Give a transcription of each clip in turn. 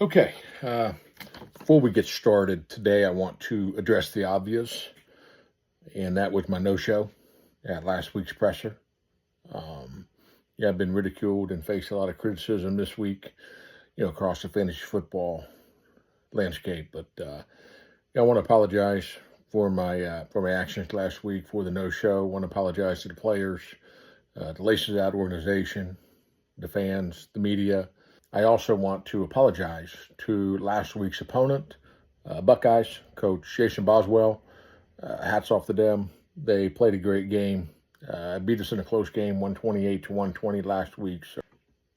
Okay, before we get started today, I want to address the obvious, and that was my no-show at last week's presser. Yeah, I've been ridiculed and faced a lot of criticism this week, across the fantasy football landscape. But I want to apologize for my actions last week for the no-show. I want to apologize to the players, the Laces Out organization, the fans, the media. I also want to apologize to last week's opponent, Buckeyes, Coach Jason Boswell. Hats off to them. They played a great game. Beat us in a close game, 128-120 last week. So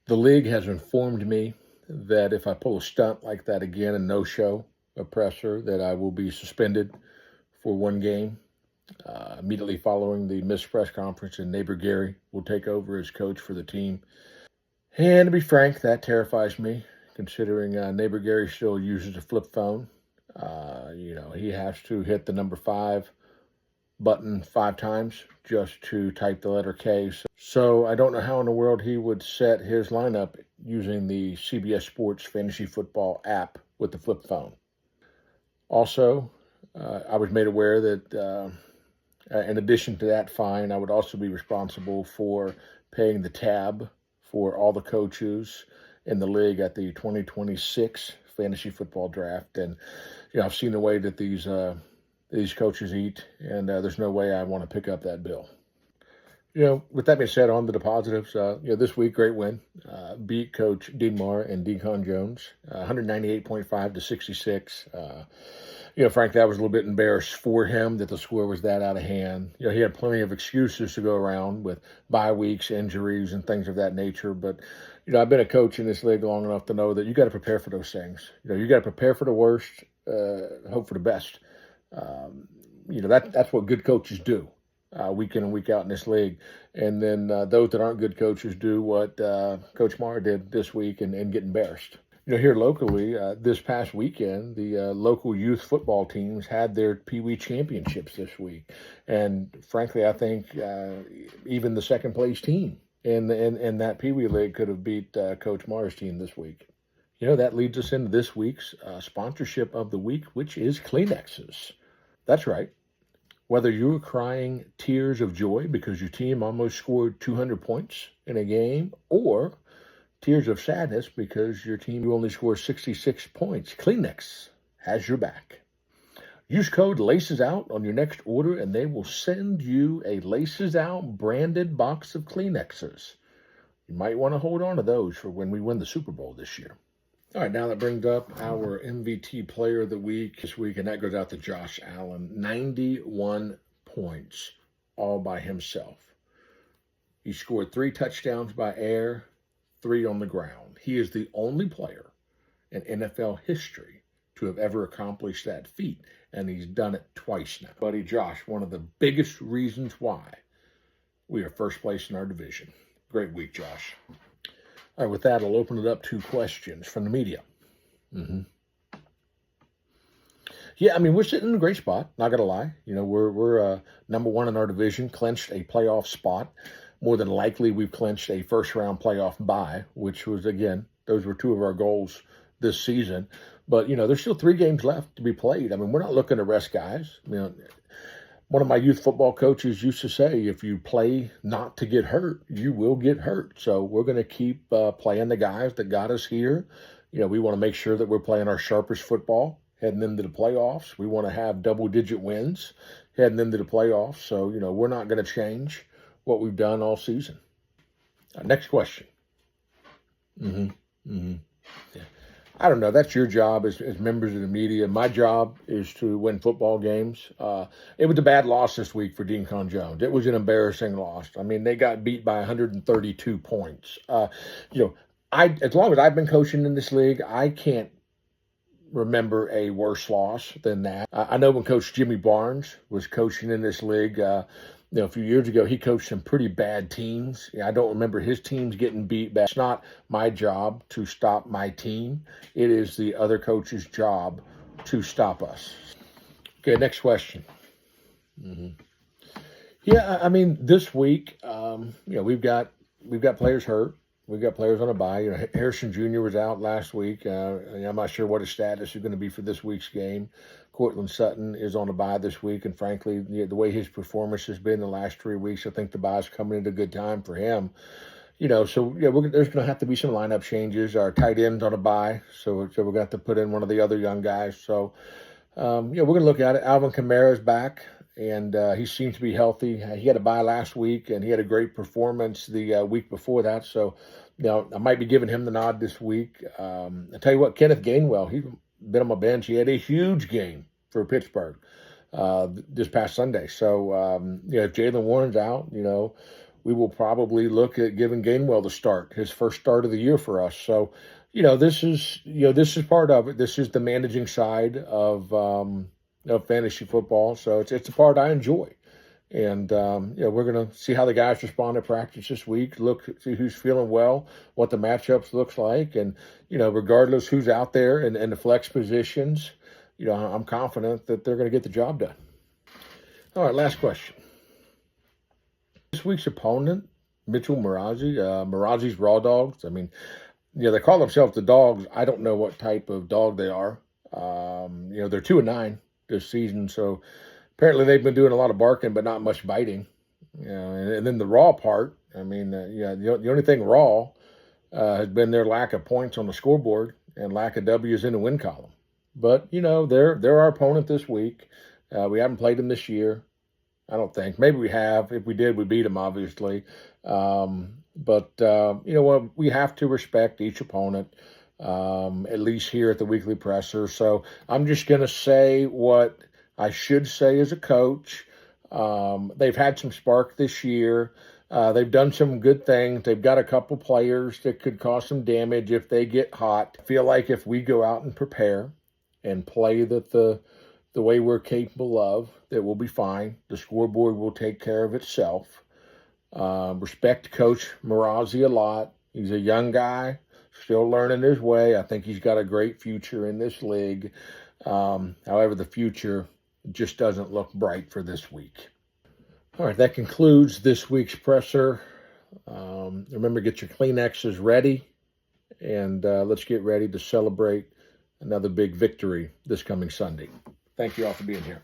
the league has informed me that if I pull a stunt like that again, a no-show, a presser, that I will be suspended for one game. Immediately following the missed press conference, and neighbor Gary will take over as coach for the team. And to be frank, that terrifies me, considering neighbor Gary still uses a flip phone. He has to hit the number 5 button 5 times just to type the letter K. So I don't know how in the world he would set his lineup using the CBS Sports Fantasy Football app with the flip phone. Also, I was made aware that in addition to that fine, I would also be responsible for paying the tab for all the coaches in the league at the 2026 fantasy football draft. And, I've seen the way that these coaches eat, and there's no way I want to pick up that bill. With that being said, on to the positives. This week, great win. Beat Coach Dean Marr and Deacon Jones, 198.5 to 66. Frankly, I was a little bit embarrassed for him that the score was that out of hand. He had plenty of excuses to go around with bye weeks, injuries, and things of that nature. But, I've been a coach in this league long enough to know that you got to prepare for those things. You got to prepare for the worst, hope for the best. That's what good coaches do. Week in and week out in this league. And then those that aren't good coaches do what Coach Marr did this week and get embarrassed. Here locally, this past weekend, the local youth football teams had their Pee Wee championships this week. And frankly, I think even the second place team in that Pee Wee league could have beat Coach Marr's team this week. That leads us into this week's sponsorship of the week, which is Kleenexes. That's right. Whether you're crying tears of joy because your team almost scored 200 points in a game, or tears of sadness because your team only scored 66 points, Kleenex has your back. Use code LACESOUT on your next order, and they will send you a Laces Out branded box of Kleenexes. You might want to hold on to those for when we win the Super Bowl this year. All right, now that brings up our MVT player of the week this week, and that goes out to Josh Allen. 91 points all by himself. He scored 3 touchdowns by air, 3 on the ground. He is the only player in NFL history to have ever accomplished that feat, and he's done it twice now. Buddy Josh, one of the biggest reasons why we are first place in our division. Great week, Josh. All right, with that, I'll open it up to questions from the media. Yeah, we're sitting in a great spot, not going to lie. We're number 1 in our division, clinched a playoff spot. More than likely, we've clinched a first-round playoff bye, which was, again, those were 2 of our goals this season. But, there's still 3 games left to be played. We're not looking to rest guys. One of my youth football coaches used to say, if you play not to get hurt, you will get hurt. So we're going to keep playing the guys that got us here. We want to make sure that we're playing our sharpest football heading into the playoffs. We want to have double-digit wins heading into the playoffs. So, we're not going to change what we've done all season. Next question. Yeah. I don't know. That's your job as members of the media. My job is to win football games. It was a bad loss this week for Deacon Jones. It was an embarrassing loss. They got beat by 132 points. As long as I've been coaching in this league, I can't remember a worse loss than that. I know when Coach Jimmy Barnes was coaching in this league, a few years ago, he coached some pretty bad teams. I don't remember his teams getting beat back. It's not my job to stop my team. It is the other coach's job to stop us. Okay, next question. Yeah, this week, we've got players hurt. We got players on a bye. You know, Harrison Jr. was out last week. I'm not sure what his status is going to be for this week's game. Cortland Sutton is on a bye this week, and frankly, the way his performance has been the last 3 weeks, I think the bye is coming at a good time for him. You know, so yeah, there's going to have to be some lineup changes. Our tight end's on a bye, so we're going to have to put in one of the other young guys. So, we're going to look at it. Alvin Kamara is back, and he seems to be healthy. He had a bye last week, and he had a great performance the week before that. So, I might be giving him the nod this week. I tell you what, Kenneth Gainwell, he's been on my bench. He had a huge game for Pittsburgh this past Sunday. So, if Jaylen Warren's out, we will probably look at giving Gainwell the start, his first start of the year for us. So, this is part of it. This is the managing side of fantasy football. So it's a part I enjoy. And, we're going to see how the guys respond to practice this week, see who's feeling well, what the matchups looks like. And, regardless who's out there and the flex positions, I'm confident that they're going to get the job done. All right, last question. This week's opponent, Mitchell Marazi, Marazi's Raw Dogs. I mean, they call themselves the Dogs. I don't know what type of dog they are. They're 2-9 this season, so apparently they've been doing a lot of barking, but not much biting. And then the raw part. I mean, the only thing raw has been their lack of points on the scoreboard and lack of W's in the win column. But they're our opponent this week. We haven't played them this year. I don't think. Maybe we have. If we did, we beat them, obviously. But we have to respect each opponent, at least here at the Weekly Presser. So I'm just going to say what I should say as a coach. They've had some spark this year. They've done some good things. They've got a couple players that could cause some damage if they get hot. I feel like if we go out and prepare and play the way we're capable of, that we'll be fine. The scoreboard will take care of itself. Respect Coach Marazi a lot. He's a young guy, still learning his way. I think he's got a great future in this league. However, the future just doesn't look bright for this week. All right, that concludes this week's presser. Remember, get your Kleenexes ready, and let's get ready to celebrate another big victory this coming Sunday. Thank you all for being here.